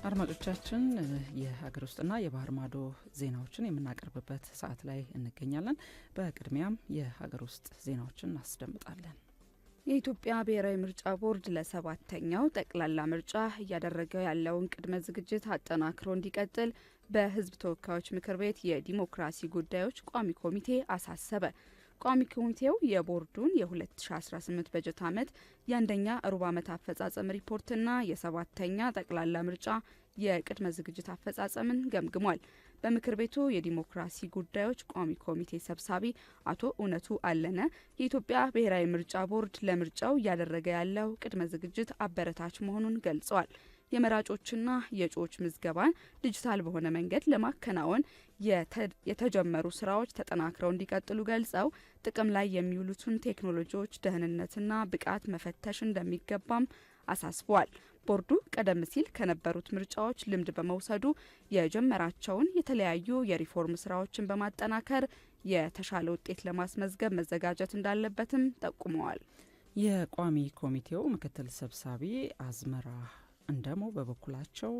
አድማጮቻችን የሀገር ውስጥና የባህር ማዶ ዜናዎችን የምናቀርብበት ሰዓት ላይ እንገኛለን። በቅድሚያም የሀገር ውስጥ ዜናዎችን እናስደምጣለን። የኢትዮጵያ ብሔራዊ ምርጫ ቦርድ ለ7ኛው ጠቅላላ ምርጫ እያደረገው ያለውን ቅድመ ዝግጅት አጠናክሮ እንዲቀጥል በሕዝብ ተወካዮች ምክር ቤት የዲሞክራሲ ጉዳዮች ቋሚ ኮሚቴ አሳሰበ። ቋሚ ኮሚቴው የቦርዱን የ2018 በጀት ዓመት የአንደኛ ሩብ ዓመት አፈጻጸም ሪፖርትና የ7ኛ ጠቅላላ ምርጫ የቅድመ ዝግጅት አፈጻጸምን ገምግሟል። በምክር ቤቱ የዲሞክራሲ ጉዳዮች ቋሚ ኮሚቴ ሰብሳቢ አቶ እውነቱ አለነ የኢትዮጵያ ብሔራዊ ምርጫ ቦርድ ለምርጫው እያደረገ ያለው ቅድመ ዝግጅት አበረታች መሆኑን ገልጸዋል። የመራጮችና የእጩዎች ምዝገባን ዲጂታል በሆነ መንገድ ለማከናወን የተጀመሩ ስራዎች ተጠናክረው እንዲቀጥሉ ገልጸው ጥቅም ላይ የሚውሉትን ቴክኖሎጂዎች ደህንነትና ብቃት መፈተሽ እንደሚገባም አሳስበዋል። ቦርዱ ቀደም ሲል ከነበሩት ምርጫዎች ልምድ በመውሰዱ የጀመራቸውን የተለያዩ የሪፎርም ስራዎችን በማጠናከር የተሻለ ውጤት ለማስመዝገብ መዘጋጀት እንዳለበትም ጠቁመዋል። የቋሚ ኮሚቴው ምክትል ሰብሳቢ አዝመራ እንደሞ በበኩላቸው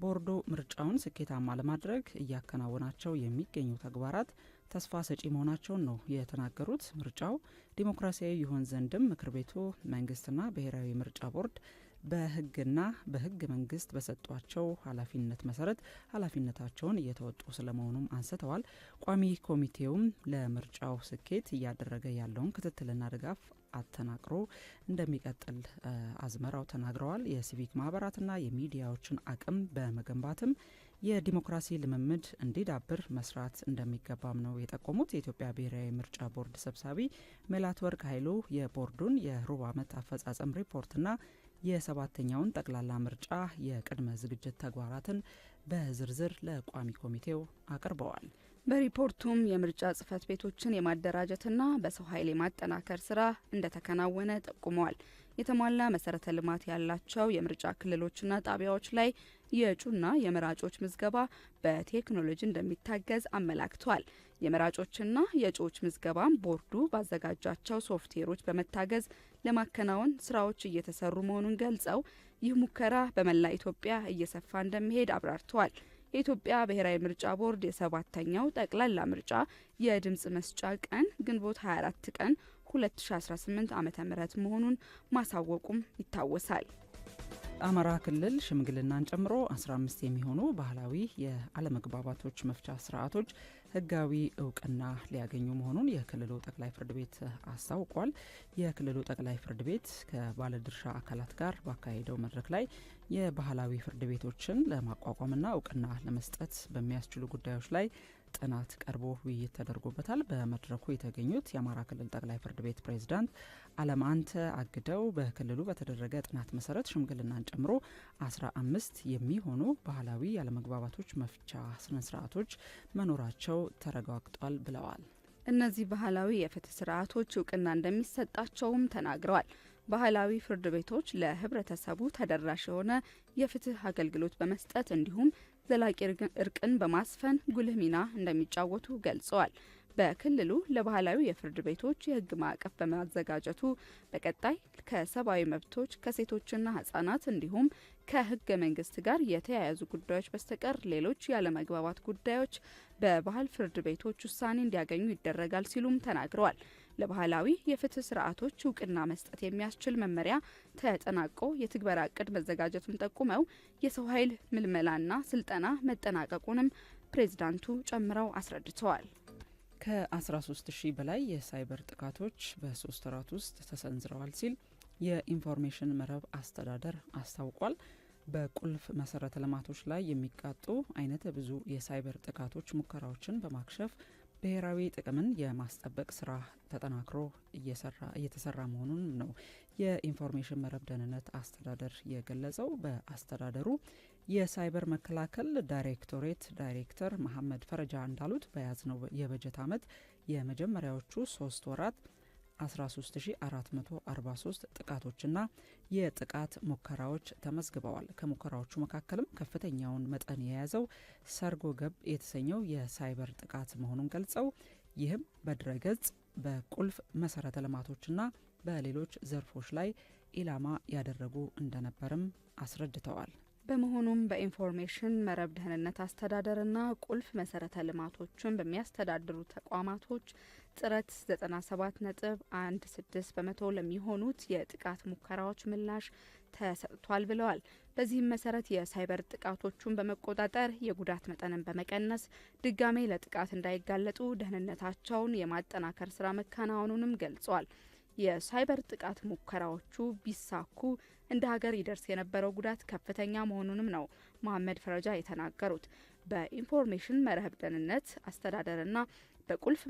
ቦርዱ ምርጫውን ስኬታማ ለማድረግ እያከናወናቸው የሚገኙ ተግባራት ተስፋ ሰጪ መሆናቸውን ነው የተናገሩት። ምርጫው ዲሞክራሲያዊ ይሆን ዘንድም ምክር ቤቱ መንግስትና ብሔራዊ ምርጫ ቦርድ በህግና በህገ መንግስት በሰጧቸው ኃላፊነት መሰረት ኃላፊነታቸውን እየተወጡ ስለመሆኑም አንስተዋል። ቋሚ ኮሚቴውም ለምርጫው ስኬት እያደረገ ያለውን ክትትልና ድጋፍ አጠናክሮ እንደሚቀጥል አዝመራው ተናግረዋል። የሲቪክ ማህበራትና የሚዲያዎችን አቅም በመገንባትም የዲሞክራሲ ልምምድ እንዲዳብር መስራት እንደሚገባም ነው የጠቆሙት። የኢትዮጵያ ብሔራዊ ምርጫ ቦርድ ሰብሳቢ መላትወርቅ ኃይሉ የቦርዱን የሩብ ዓመት አፈጻጸም ሪፖርትና የ7ኛውን ጠቅላላ ምርጫ የቅድመ ዝግጅት ተግባራትን በዝርዝር ለቋሚ ኮሚቴው አቅርበዋል። በሪፖርቱም የምርጫ ጽህፈት ቤቶችን የማደራጀትና በሰው ኃይል የማጠናከር ስራ እንደተከናወነ ጠቁመዋል። የተሟላ መሰረተ ልማት ያላቸው የምርጫ ክልሎችና ጣቢያዎች ላይ የእጩና የመራጮች ምዝገባ በቴክኖሎጂ እንደሚታገዝ አመላክቷል። የመራጮችና የእጩዎች ምዝገባም ቦርዱ ባዘጋጃቸው ሶፍትዌሮች በመታገዝ ለማከናወን ስራዎች እየተሰሩ መሆኑን ገልጸው ይህ ሙከራ በመላ ኢትዮጵያ እየሰፋ እንደሚሄድ አብራርተዋል። የኢትዮጵያ ብሔራዊ ምርጫ ቦርድ የ7ኛው ጠቅላላ ምርጫ የድምጽ መስጫ ቀን ግንቦት 24 ቀን 2018 ዓ.ም መሆኑን ማሳወቁም ይታወሳል። አማራ ክልል ሽምግልናን ጨምሮ 15 የሚሆኑ ባህላዊ የአለመግባባቶች መፍቻ ስርዓቶች ህጋዊ እውቅና ሊያገኙ መሆኑን የክልሉ ጠቅላይ ፍርድ ቤት አስታውቋል። የክልሉ ጠቅላይ ፍርድ ቤት ከባለድርሻ አካላት ጋር ባካሄደው መድረክ ላይ የባህላዊ ፍርድ ቤቶችን ለማቋቋምና እውቅና ለመስጠት በሚያስችሉ ጉዳዮች ላይ ጥናት ቀርቦ ውይይት ተደርጎበታል። በመድረኩ የተገኙት የአማራ ክልል ጠቅላይ ፍርድ ቤት ፕሬዝዳንት አለማንተ አግደው በክልሉ በተደረገ ጥናት መሰረት ሽምግልናን ጨምሮ 15 የሚሆኑ ባህላዊ ያለመግባባቶች መፍቻ ስነስርዓቶች መኖራቸው ተረጋግጧል ብለዋል። እነዚህ ባህላዊ የፍትህ ስርዓቶች እውቅና እንደሚሰጣቸውም ተናግረዋል። ባህላዊ ፍርድ ቤቶች ለህብረተሰቡ ተደራሽ የሆነ የፍትህ አገልግሎት በመስጠት እንዲሁም ዘላቂ እርቅን በማስፈን ጉልህ ሚና እንደሚጫወቱ ገልጸዋል። በክልሉ ለባህላዊ የፍርድ ቤቶች የህግ ማዕቀፍ በማዘጋጀቱ በቀጣይ ከሰብአዊ መብቶች ከሴቶችና ህጻናት እንዲሁም ከህገ መንግስት ጋር የተያያዙ ጉዳዮች በስተቀር ሌሎች ያለመግባባት ጉዳዮች በባህል ፍርድ ቤቶች ውሳኔ እንዲያገኙ ይደረጋል ሲሉም ተናግረዋል። ለባህላዊ የፍትህ ስርዓቶች እውቅና መስጠት የሚያስችል መመሪያ ተጠናቆ የትግበራ እቅድ መዘጋጀቱን ጠቁመው የሰው ኃይል ምልመላና ስልጠና መጠናቀቁንም ፕሬዝዳንቱ ጨምረው አስረድተዋል። ከ13,000 በላይ የሳይበር ጥቃቶች በ3 ወራት ውስጥ ተሰንዝረዋል ሲል የኢንፎርሜሽን መረብ አስተዳደር አስታውቋል። በቁልፍ መሰረተ ልማቶች ላይ የሚቃጡ አይነተ ብዙ የሳይበር ጥቃቶች ሙከራዎችን በማክሸፍ ብሔራዊ ጥቅምን የማስጠበቅ ስራ ተጠናክሮ እየተሰራ መሆኑን ነው የኢንፎርሜሽን መረብ ደህንነት አስተዳደር የገለጸው። በአስተዳደሩ የሳይበር መከላከል ዳይሬክቶሬት ዳይሬክተር መሐመድ ፈረጃ እንዳሉት በያዝነው የበጀት ዓመት የመጀመሪያዎቹ 3 ወራት 13443 ጥቃቶችና የጥቃት ሙከራዎች ተመዝግበዋል። ከሙከራዎቹ መካከልም ከፍተኛውን መጠን የያዘው ሰርጎ ገብ የተሰኘው የሳይበር ጥቃት መሆኑን ገልጸው ይህም በድረገጽ በቁልፍ መሰረተ ልማቶችና በሌሎች ዘርፎች ላይ ኢላማ ያደረጉ እንደነበርም አስረድተዋል። በመሆኑም በኢንፎርሜሽን መረብ ደህንነት አስተዳደርና ቁልፍ መሰረተ ልማቶችን በሚያስተዳድሩ ተቋማቶች ጥረት 97.16 በመቶ ለሚሆኑት የጥቃት ሙከራዎች ምላሽ ተሰጥቷል ብለዋል። በዚህም መሰረት የሳይበር ጥቃቶቹን በመቆጣጠር የጉዳት መጠንን በመቀነስ ድጋሜ ለጥቃት እንዳይጋለጡ ደህንነታቸውን የማጠናከር ስራ መከናወኑንም ገልጿል። የሳይበር ጥቃት ሙከራዎቹ ቢሳኩ እንደ ሀገር ይደርስ የነበረው ጉዳት ከፍተኛ መሆኑንም ነው መሐመድ ፈረጃ የተናገሩት። በኢንፎርሜሽን መረብ ደህንነት አስተዳደርና በቁልፍ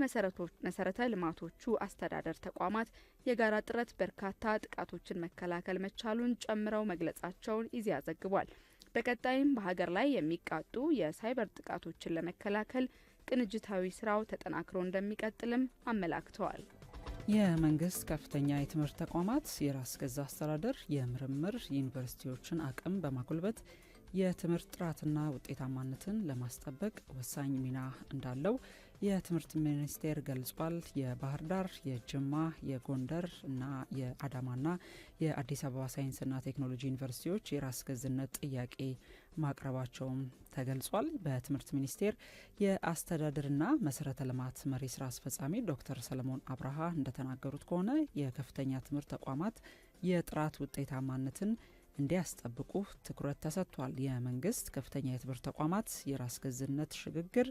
መሰረተ ልማቶቹ አስተዳደር ተቋማት የጋራ ጥረት በርካታ ጥቃቶችን መከላከል መቻሉን ጨምረው መግለጻቸውን ኢዜአ ዘግቧል። በቀጣይም በሀገር ላይ የሚቃጡ የሳይበር ጥቃቶችን ለመከላከል ቅንጅታዊ ስራው ተጠናክሮ እንደሚቀጥልም አመላክተዋል። የመንግስት ከፍተኛ የትምህርት ተቋማት የራስ ገዝ አስተዳደር የምርምር ዩኒቨርሲቲዎችን አቅም በማጎልበት የትምህርት ጥራትና ውጤታማነትን ለማስጠበቅ ወሳኝ ሚና እንዳለው የትምህርት ሚኒስቴር ገልጿል። የባህር ዳር፣ የጅማ፣ የጎንደር እና የአዳማና የአዲስ አበባ ሳይንስና ቴክኖሎጂ ዩኒቨርሲቲዎች የራስ ገዝነት ጥያቄ ማቅረባቸውም ተገልጿል። በትምህርት ሚኒስቴር የአስተዳደርና መሰረተ ልማት መሪ ስራ አስፈጻሚ ዶክተር ሰለሞን አብርሃ እንደተናገሩት ከሆነ የከፍተኛ ትምህርት ተቋማት የጥራት ውጤታማነትን እንዲያስጠብቁ ትኩረት ተሰጥቷል። የመንግስት ከፍተኛ የትምህርት ተቋማት የራስ ገዝነት ሽግግር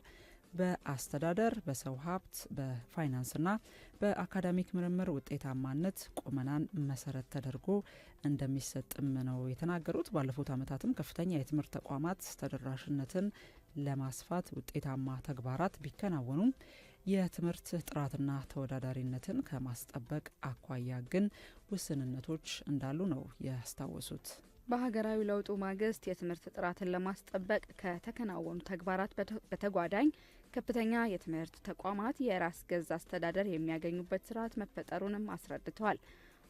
በአስተዳደር፣ በሰው ሀብት፣ በፋይናንስና በአካዳሚክ ምርምር ውጤታማነት ቁመናን መሰረት ተደርጎ እንደሚሰጥም ነው የተናገሩት። ባለፉት ዓመታትም ከፍተኛ የትምህርት ተቋማት ተደራሽነትን ለማስፋት ውጤታማ ተግባራት ቢከናወኑም የትምህርት ጥራትና ተወዳዳሪነትን ከማስጠበቅ አኳያ ግን ውስንነቶች እንዳሉ ነው ያስታወሱት። በሀገራዊ ለውጡ ማግስት የትምህርት ጥራትን ለማስጠበቅ ከተከናወኑ ተግባራት በተጓዳኝ ከፍተኛ የትምህርት ተቋማት የራስ ገዝ አስተዳደር የሚያገኙበት ስርዓት መፈጠሩንም አስረድተዋል።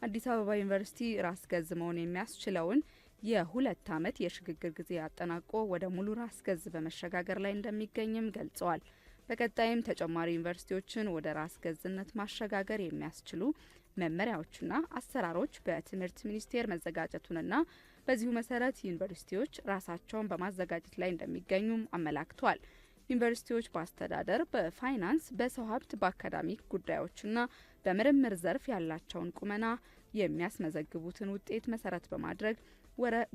አዲስ አበባ ዩኒቨርሲቲ ራስ ገዝ መሆን የሚያስችለውን የ2 ዓመት የሽግግር ጊዜ አጠናቆ ወደ ሙሉ ራስ ገዝ በመሸጋገር ላይ እንደሚገኝም ገልጸዋል። በቀጣይም ተጨማሪ ዩኒቨርሲቲዎችን ወደ ራስ ገዝነት ማሸጋገር የሚያስችሉ መመሪያዎችና አሰራሮች በትምህርት ሚኒስቴር መዘጋጀቱንና በዚሁ መሰረት ዩኒቨርሲቲዎች ራሳቸውን በማዘጋጀት ላይ እንደሚገኙም አመላክተዋል። ዩኒቨርሲቲዎች በአስተዳደር፣ በፋይናንስ፣ በሰው ሀብት፣ በአካዳሚክ ጉዳዮችና በምርምር ዘርፍ ያላቸውን ቁመና የሚያስመዘግቡትን ውጤት መሰረት በማድረግ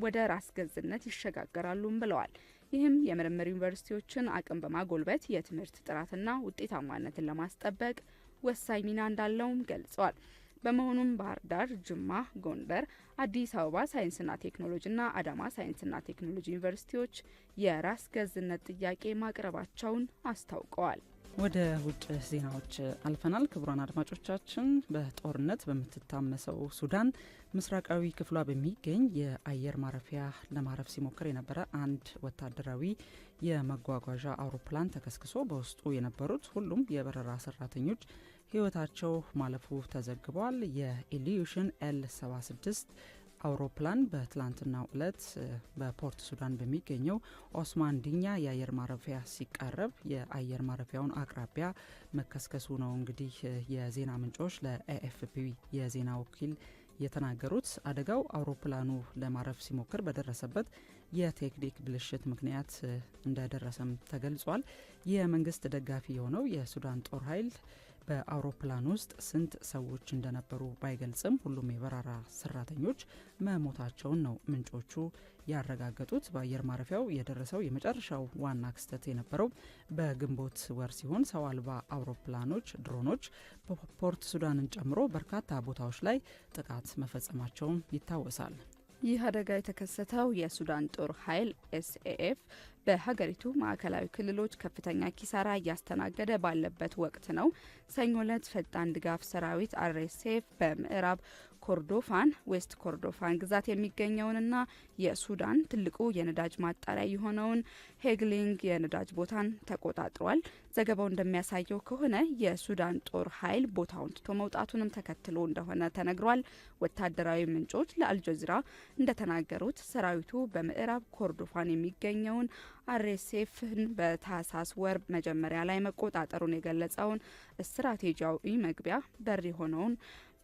ወደ ራስ ገዝነት ይሸጋገራሉም ብለዋል። ይህም የምርምር ዩኒቨርሲቲዎችን አቅም በማጎልበት የትምህርት ጥራትና ውጤታማነትን ለማስጠበቅ ወሳኝ ሚና እንዳለውም ገልጸዋል። በመሆኑም ባህር ዳር፣ ጅማ፣ ጎንደር፣ አዲስ አበባ ሳይንስና ቴክኖሎጂና አዳማ ሳይንስና ቴክኖሎጂ ዩኒቨርሲቲዎች የራስ ገዝነት ጥያቄ ማቅረባቸውን አስታውቀዋል። ወደ ውጭ ዜናዎች አልፈናል። ክቡራን አድማጮቻችን፣ በጦርነት በምትታመሰው ሱዳን ምስራቃዊ ክፍሏ በሚገኝ የአየር ማረፊያ ለማረፍ ሲሞክር የነበረ አንድ ወታደራዊ የመጓጓዣ አውሮፕላን ተከስክሶ በውስጡ የነበሩት ሁሉም የበረራ ሰራተኞች ሕይወታቸው ማለፉ ተዘግቧል። የኢሊዩሽን ኤል-76 አውሮፕላን በትላንትናው ዕለት በፖርት ሱዳን በሚገኘው ኦስማን ዲኛ የአየር ማረፊያ ሲቃረብ የአየር ማረፊያውን አቅራቢያ መከስከሱ ነው እንግዲህ የዜና ምንጮች ለኤኤፍፒ የዜና ወኪል የተናገሩት። አደጋው አውሮፕላኑ ለማረፍ ሲሞክር በደረሰበት የቴክኒክ ብልሽት ምክንያት እንደደረሰም ተገልጿል። የመንግስት ደጋፊ የሆነው የሱዳን ጦር ኃይል በአውሮፕላን ውስጥ ስንት ሰዎች እንደነበሩ ባይገልጽም ሁሉም የበረራ ሰራተኞች መሞታቸውን ነው ምንጮቹ ያረጋገጡት። በአየር ማረፊያው የደረሰው የመጨረሻው ዋና ክስተት የነበረው በግንቦት ወር ሲሆን ሰው አልባ አውሮፕላኖች ድሮኖች በፖርት ሱዳንን ጨምሮ በርካታ ቦታዎች ላይ ጥቃት መፈጸማቸውም ይታወሳል። ይህ አደጋ የተከሰተው የሱዳን ጦር ኃይል ኤስኤኤፍ በሀገሪቱ ማዕከላዊ ክልሎች ከፍተኛ ኪሳራ እያስተናገደ ባለበት ወቅት ነው። ሰኞ ዕለት ፈጣን ድጋፍ ሰራዊት አርኤስኤፍ በምዕራብ ኮርዶፋን ዌስት ኮርዶፋን ግዛት የሚገኘውንና የሱዳን ትልቁ የነዳጅ ማጣሪያ የሆነውን ሄግሊንግ የነዳጅ ቦታን ተቆጣጥሯል። ዘገባው እንደሚያሳየው ከሆነ የሱዳን ጦር ኃይል ቦታውን ትቶ መውጣቱንም ተከትሎ እንደሆነ ተነግሯል። ወታደራዊ ምንጮች ለአልጀዚራ እንደተናገሩት ሰራዊቱ በምዕራብ ኮርዶፋን የሚገኘውን አርኤስኤፍን በታህሳስ ወር መጀመሪያ ላይ መቆጣጠሩን የገለጸውን ስትራቴጂያዊ መግቢያ በር የሆነውን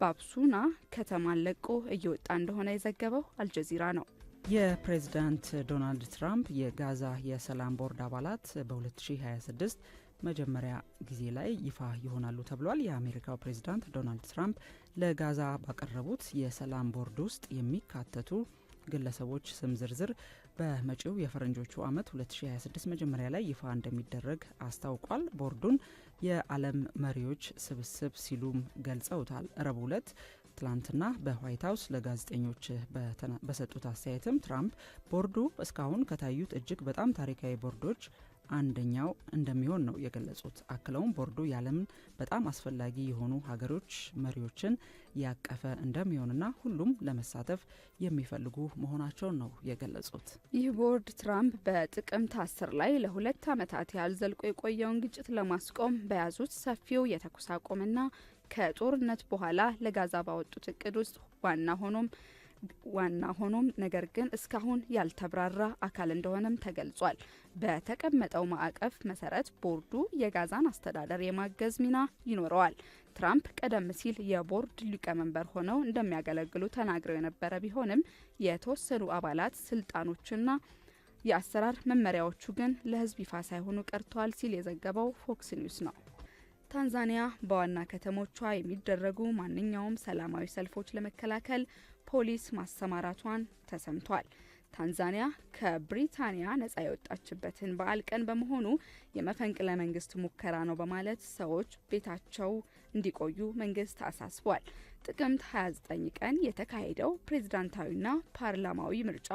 ባብሱና ከተማን ለቆ እየወጣ እንደሆነ የዘገበው አልጀዚራ ነው። የፕሬዝዳንት ዶናልድ ትራምፕ የጋዛ የሰላም ቦርድ አባላት በ2026 መጀመሪያ ጊዜ ላይ ይፋ ይሆናሉ ተብሏል። የአሜሪካው ፕሬዝዳንት ዶናልድ ትራምፕ ለጋዛ ባቀረቡት የሰላም ቦርድ ውስጥ የሚካተቱ ግለሰቦች ስም ዝርዝር በመጪው የፈረንጆቹ ዓመት 2026 መጀመሪያ ላይ ይፋ እንደሚደረግ አስታውቋል። ቦርዱን የዓለም መሪዎች ስብስብ ሲሉም ገልጸውታል። ረቡዕ ዕለት ትላንትና በዋይት ሀውስ ለጋዜጠኞች በሰጡት አስተያየትም ትራምፕ ቦርዱ እስካሁን ከታዩት እጅግ በጣም ታሪካዊ ቦርዶች አንደኛው እንደሚሆን ነው የገለጹት። አክለውም ቦርዱ የዓለምን በጣም አስፈላጊ የሆኑ ሀገሮች መሪዎችን ያቀፈ እንደሚሆንና ሁሉም ለመሳተፍ የሚፈልጉ መሆናቸውን ነው የገለጹት። ይህ ቦርድ ትራምፕ በጥቅምት 10 ላይ ለ2 ዓመታት ያህል ዘልቆ የቆየውን ግጭት ለማስቆም በያዙት ሰፊው የተኩስ አቁምና ከጦርነት በኋላ ለጋዛ ባወጡት እቅድ ውስጥ ዋና ሆኖም ነገር ግን እስካሁን ያልተብራራ አካል እንደሆነም ተገልጿል። በተቀመጠው ማዕቀፍ መሰረት ቦርዱ የጋዛን አስተዳደር የማገዝ ሚና ይኖረዋል። ትራምፕ ቀደም ሲል የቦርድ ሊቀመንበር ሆነው እንደሚያገለግሉ ተናግረው የነበረ ቢሆንም የተወሰኑ አባላት ስልጣኖችና የአሰራር መመሪያዎቹ ግን ለሕዝብ ይፋ ሳይሆኑ ቀርተዋል ሲል የዘገበው ፎክስ ኒውስ ነው። ታንዛኒያ በዋና ከተሞቿ የሚደረጉ ማንኛውም ሰላማዊ ሰልፎች ለመከላከል ፖሊስ ማሰማራቷን ተሰምቷል። ታንዛኒያ ከብሪታንያ ነጻ የወጣችበትን በዓል ቀን በመሆኑ የመፈንቅለ መንግስት ሙከራ ነው በማለት ሰዎች ቤታቸው እንዲቆዩ መንግስት አሳስቧል። ጥቅምት 29 ቀን የተካሄደው ፕሬዝዳንታዊና ፓርላማዊ ምርጫ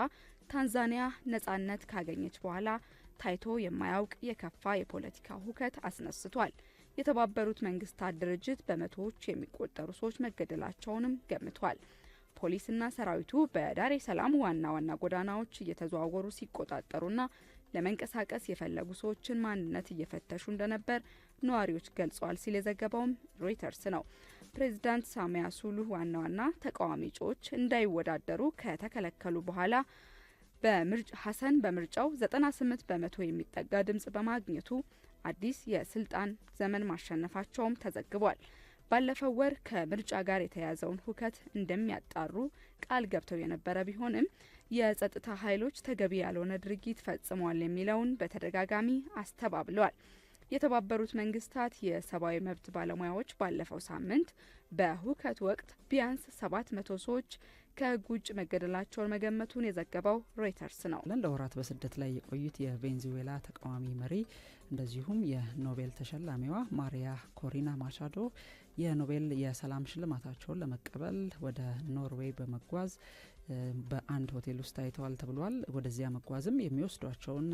ታንዛኒያ ነጻነት ካገኘች በኋላ ታይቶ የማያውቅ የከፋ የፖለቲካ ሁከት አስነስቷል። የተባበሩት መንግስታት ድርጅት በመቶዎች የሚቆጠሩ ሰዎች መገደላቸውንም ገምቷል። ፖሊስና ሰራዊቱ በዳሬ ሰላም ዋና ዋና ጎዳናዎች እየተዘዋወሩ ሲቆጣጠሩና ለመንቀሳቀስ የፈለጉ ሰዎችን ማንነት እየፈተሹ እንደነበር ነዋሪዎች ገልጸዋል ሲል የዘገበውም ሮይተርስ ነው። ፕሬዚዳንት ሳሚያ ሱሉህ ዋና ዋና ተቃዋሚ እጩዎች እንዳይወዳደሩ ከተከለከሉ በኋላ ሀሰን በምርጫው 98 በመቶ የሚጠጋ ድምጽ በማግኘቱ አዲስ የስልጣን ዘመን ማሸነፋቸውም ተዘግቧል። ባለፈው ወር ከምርጫ ጋር የተያያዘውን ሁከት እንደሚያጣሩ ቃል ገብተው የነበረ ቢሆንም የጸጥታ ኃይሎች ተገቢ ያልሆነ ድርጊት ፈጽመዋል የሚለውን በተደጋጋሚ አስተባብለዋል። የተባበሩት መንግስታት የሰብአዊ መብት ባለሙያዎች ባለፈው ሳምንት በሁከት ወቅት ቢያንስ 700 ሰዎች ከህግ ውጭ መገደላቸውን መገመቱን የዘገበው ሮይተርስ ነው። ለወራት በስደት ላይ የቆዩት የቬንዙዌላ ተቃዋሚ መሪ እንደዚሁም የኖቤል ተሸላሚዋ ማሪያ ኮሪና ማቻዶ የኖቤል የሰላም ሽልማታቸውን ለመቀበል ወደ ኖርዌይ በመጓዝ በአንድ ሆቴል ውስጥ ታይተዋል ተብሏል። ወደዚያ መጓዝም የሚወስዷቸውን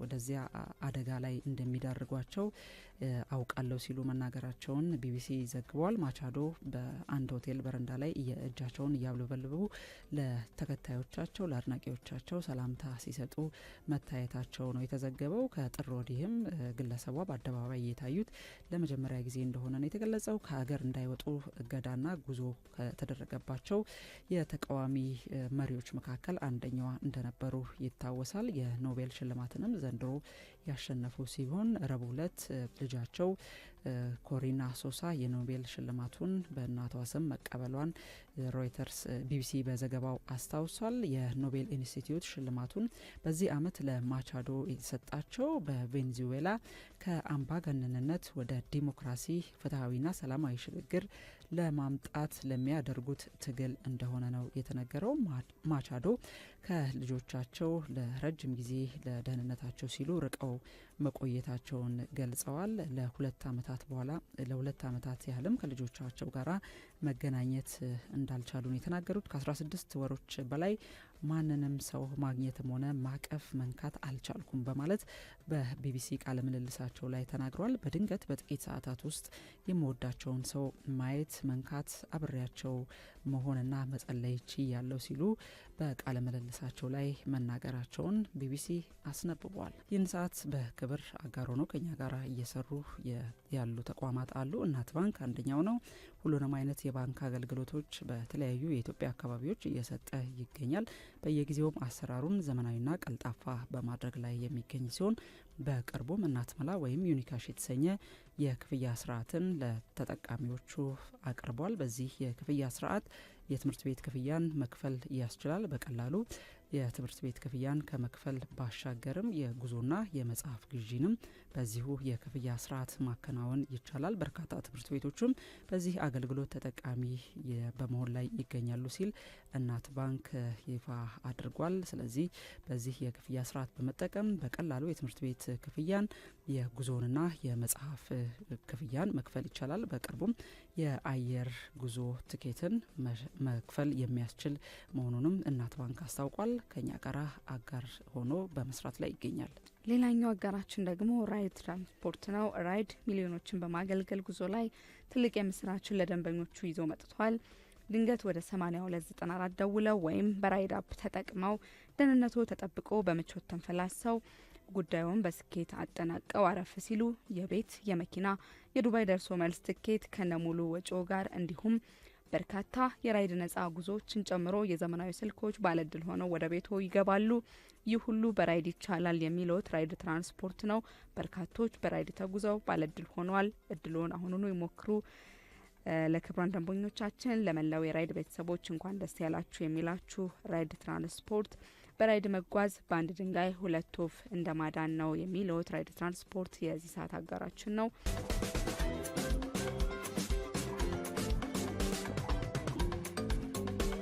ወደዚያ አደጋ ላይ እንደሚዳርጓቸው አውቃለሁ ሲሉ መናገራቸውን ቢቢሲ ዘግቧል። ማቻዶ በአንድ ሆቴል በረንዳ ላይ እጃቸውን እያብለበለቡ ለተከታዮቻቸው ለአድናቂዎቻቸው ሰላምታ ሲሰጡ መታየታቸው ነው የተዘገበው። ከጥር ወዲህም ግለሰቧ በአደባባይ እየታዩት ለመጀመሪያ ጊዜ እንደሆነ ነው የተገለጸው። ከሀገር እንዳይወጡ እገዳና ጉዞ ከተደረገባቸው የተቃዋሚ መሪዎች መካከል አንደኛዋ እንደነበሩ ይታወሳል። የኖቤል ሽልማትንም ዘንድሮ ያሸነፉ ሲሆን ረቡዕ ዕለት ልጃቸው ኮሪና ሶሳ የኖቤል ሽልማቱን በእናቷ ስም መቀበሏን ሮይተርስ ቢቢሲ በዘገባው አስታውሷል። የኖቤል ኢንስቲትዩት ሽልማቱን በዚህ ዓመት ለማቻዶ የተሰጣቸው በቬንዙዌላ ከአምባገነንነት ወደ ዲሞክራሲ ፍትሐዊና ሰላማዊ ሽግግር ለማምጣት ለሚያደርጉት ትግል እንደሆነ ነው የተነገረው። ማቻዶ ከልጆቻቸው ለረጅም ጊዜ ለደህንነታቸው ሲሉ ርቀው መቆየታቸውን ገልጸዋል። ለሁለት ዓመታት ያህልም ከልጆቻቸው ጋራ መገናኘት እንዳልቻሉ ነው የተናገሩት። ከ16 ወሮች በላይ ማንንም ሰው ማግኘትም ሆነ ማቀፍ መንካት አልቻልኩም በማለት በቢቢሲ ቃለ ምልልሳቸው ላይ ተናግረዋል። በድንገት በጥቂት ሰዓታት ውስጥ የምወዳቸውን ሰው ማየት፣ መንካት፣ አብሬያቸው መሆንና መጸለይ ችያለሁ ሲሉ በቃለ ምልልሳቸው ላይ መናገራቸውን ቢቢሲ አስነብቧል። ይህን ሰዓት በክብር አጋር ሆነው ከኛ ጋር እየሰሩ ያሉ ተቋማት አሉ። እናት ባንክ አንደኛው ነው። ሁሉንም አይነት የባንክ አገልግሎቶች በተለያዩ የኢትዮጵያ አካባቢዎች እየሰጠ ይገኛል። በየጊዜውም አሰራሩን ዘመናዊና ቀልጣፋ በማድረግ ላይ የሚገኝ ሲሆን በቅርቡም እናት መላ ወይም ዩኒካሽ የተሰኘ የክፍያ ስርዓትን ለተጠቃሚዎቹ አቅርቧል። በዚህ የክፍያ ስርዓት የትምህርት ቤት ክፍያን መክፈል ያስችላል። በቀላሉ የትምህርት ቤት ክፍያን ከመክፈል ባሻገርም የጉዞና የመጽሐፍ ግዢንም በዚሁ የክፍያ ስርዓት ማከናወን ይቻላል። በርካታ ትምህርት ቤቶችም በዚህ አገልግሎት ተጠቃሚ በመሆን ላይ ይገኛሉ ሲል እናት ባንክ ይፋ አድርጓል። ስለዚህ በዚህ የክፍያ ስርዓት በመጠቀም በቀላሉ የትምህርት ቤት ክፍያን የጉዞንና የመጽሐፍ ክፍያን መክፈል ይቻላል። በቅርቡም የአየር ጉዞ ትኬትን መክፈል የሚያስችል መሆኑንም እናት ባንክ አስታውቋል። ከኛ ጋር አጋር ሆኖ በመስራት ላይ ይገኛል። ሌላኛው አጋራችን ደግሞ ራይድ ትራንስፖርት ነው። ራይድ ሚሊዮኖችን በማገልገል ጉዞ ላይ ትልቅ የምስራችን ለደንበኞቹ ይዞ መጥቷል። ድንገት ወደ 8294 ደውለው ወይም በራይድ አፕ ተጠቅመው ደህንነቱ ተጠብቆ በምቾት ተንፈላሰው ጉዳዩን በስኬት አጠናቀው አረፍ ሲሉ የቤት፣ የመኪና፣ የዱባይ ደርሶ መልስ ትኬት ከነሙሉ ወጪው ጋር እንዲሁም በርካታ የራይድ ነጻ ጉዞዎችን ጨምሮ የዘመናዊ ስልኮች ባለድል ሆነው ወደ ቤቶ ይገባሉ። ይህ ሁሉ በራይድ ይቻላል የሚለውት ራይድ ትራንስፖርት ነው። በርካቶች በራይድ ተጉዘው ባለድል ሆነዋል። እድሉን አሁኑኑ ይሞክሩ። ለክቡራን ደንበኞቻችን፣ ለመላው የራይድ ቤተሰቦች እንኳን ደስ ያላችሁ የሚላችሁ ራይድ ትራንስፖርት በራይድ መጓዝ በአንድ ድንጋይ ሁለት ወፍ እንደማዳን ነው የሚለውት ራይድ ትራንስፖርት የዚህ ሰዓት አጋራችን ነው።